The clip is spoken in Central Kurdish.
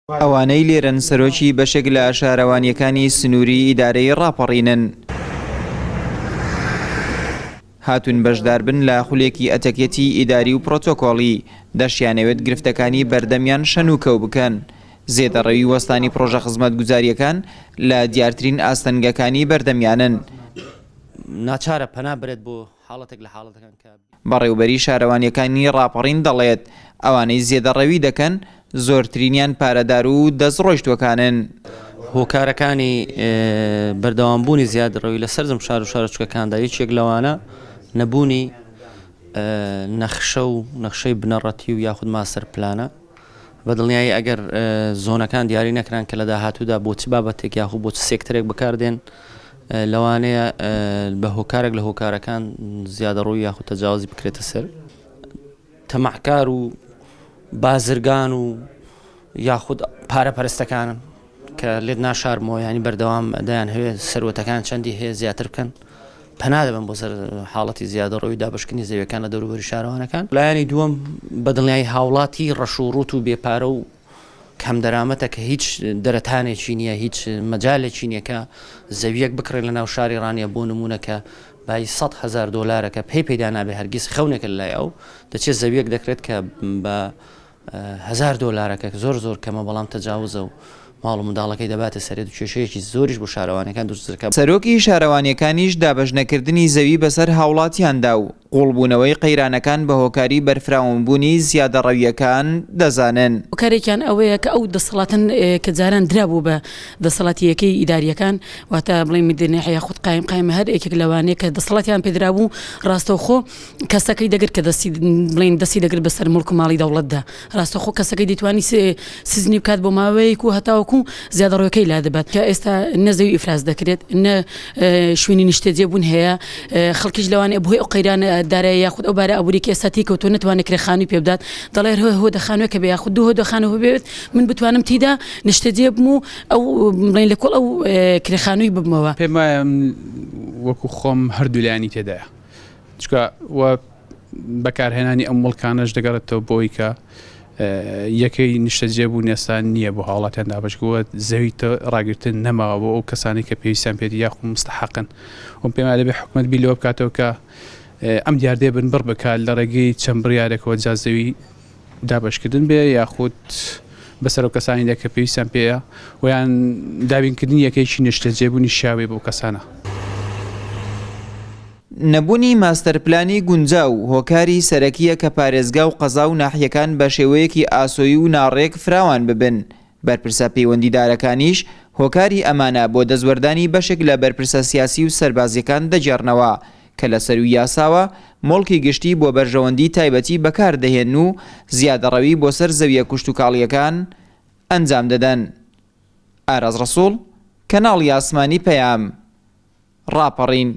ئەوانەی لێرەن سەرۆکی بەشێک لە شارەوانیەکانی سنووری ئیدارەی ڕاپەڕینن. هاتوون بەشدار بن لە خولێکی ئەتەکێتی ئیداری و پرۆتۆکۆڵی دەشیانەوێت گرفتەکانی بەردەمیان شەن و کەو بکەن. زێدەڕەوی وەستانی پرۆژە خزمەتگوزاریەکان لە دیارترین ئاستەنگەکانی بەردەمیانن. ناچارە پەنا برێت بۆ حاڵەتێک لە حاڵەتەکان کە بەڕێوبەری شارەوانیەکانی ڕاپەڕین دەڵێت ئەوانەی زێدەڕەوی دەکەن زۆرترینیان پارەدار و دەستڕۆیشتوەکانن. هۆکارەکانی بەردەوامبوونی زیادڕەوی لەسەر زەم شار و شارۆچکەکاندا یەکێک لەوانە نەبوونی نەخشەی بنەڕەتی و یاخود ماستەر پلانە. بەدڵنیایی ئەگەر زۆنەکان دیاری نەکران کە لە داهاتوودا بۆ چ بابەتێک یاخود بۆ چ سێکتەرێک بەکاردێن لەوانەیە بە هۆکارێک لە هۆکارەکان زیادەڕۆی یاخود تەجاوزی بکرێتە سەر. تەمەحکار و بازرگان و یاخود پارەپەرستەکانن کە لێت ناشارمەوە ینی بەردەوام دەیان هەوێ سەروەتەکان چەندی هەیە زیاتر بکەن پەنا دەبن بۆ سەر حاڵەتی زیادەڕەوی دابشکنی زەویەکان لە دەوروبەری شارەوانەکان. لایەنی دووەم بەدڵنیایی هاوڵاتی ڕەشوڕوت و بێپارە و کەم دەرامەتە کە هیچ دەرەتانێکی نییە هیچ مەجالێکی نییە کە زەویەک بکڕێت لە ناو شاری ڕانیە بۆ نمونە کە بای $100,000 کە پێدا نابێ هەرگیز خەونێکە لای ئەو دەچێت زەویەک دەکرێت کە بە $1,000 کە زۆر کەمە بەڵام تەجاوزە و ماڵ و منداڵەکەی دەباتە سەرێت و کێشەیەکی زۆریش بۆ شارەوانەکان دروستەکە. سەرۆکی شارەوانیەکانیش دابەشنەکردنی زەوی بەسەر هاوڵاتیاندا و قوڵبوونەوەی قەیرانەکان بە هۆکاری بەرفراوانبوونی زیادەڕەویەکان دەزانن. هۆکارێکیان ئەوەیە کە ئەو دەسەڵاتن کە جاران درابوو بە دەسەڵاتیەکەی ئیداریەکان واتە بڵێ میدرنی حیاخود قایم هەر یەکێک لەوانەیە کە دەسەڵاتیان پێدرابوو ڕاستەوخۆ کەسەکەی دەگرت کە دەستی دەگرت بەسەر مڵک و ماڵی دەوڵەتدا ڕاستەخۆ کەسەکەی دەیتوانی سزنی بکات بۆ ماوەیەک و هەتاوەکو زیادەڕەویەکەی لا دەبات کە ئێستا نەزەوی ئیفراز دەکرێت نە شوێنی نیشتەجێبوون هەیە خەڵکیش لەوانەیە بۆی ئەو قەیرانە دارە یاخود ئەو بارە ئەبووری ئێستاتی کەوتۆ نتوانێت کرێخانووی پێ بدات دەڵێ هۆ دەخانوێت کە بە یاخود دوو هۆ دەخانەوە بێت من بتوانم تیدا نیشتەجێ بم و ئەو بڵێن لەکۆڵ ئەو کرێخانووی ببمەوە. پێم وایە وەکو خۆم هەردوولایانی تێدایە چکە بەکارهێنانی ئەم مڵکانەش دەگەڕێتەوە بۆی کە یەکەی نیشتەجێبوو نێستان نییە بۆ هاوڵاتیان دابشگووە زەوی ڕاگرتن نەماوە بۆ ئەو کەسانی کە پێویستیان پێێتی یاخود مستحقن و پێم وایە دەبێت حکومەت بیلەوە بکاتەوە کە ئەم دیاردێ بن بڕ بکات لە ڕێگەی چەند بڕیارێکەوە جازەوی دابشکردن بێ یاخود بەسەر ئەو کەسانیدا کە پێویستیان پێەیە و یان دابینکردنی یەکەیکی نیشتەجێبوونی شاوێ بۆ کەسانە. نەبوونی ماستەرپلانی گونجاو هۆکاری سەرەکیە کە پارێزگا و قەزا و ناحیەکان بە شێوەیەکی ئاسۆیی و ناڕێک فراوان ببن. بەرپرسە پەیوەندیدارەکانیش هۆکاری ئەمانە بۆ دەزوەردانی بەشێک لە بەرپرسە سیاسی و سەربازیەکان دەجێڕنەوە کە لە سەروی یاساوە مڵکی گشتی بۆ بەرژەوەندی تایبەتی بەکاردەهێن و زیادەڕەوی بۆ سەر زەویە کوشت و کاڵیەکان ئەنجام دەدەن. ئاراز ڕەسوڵ، کەناڵی ئاسمانی پەیام، ڕاپەڕین.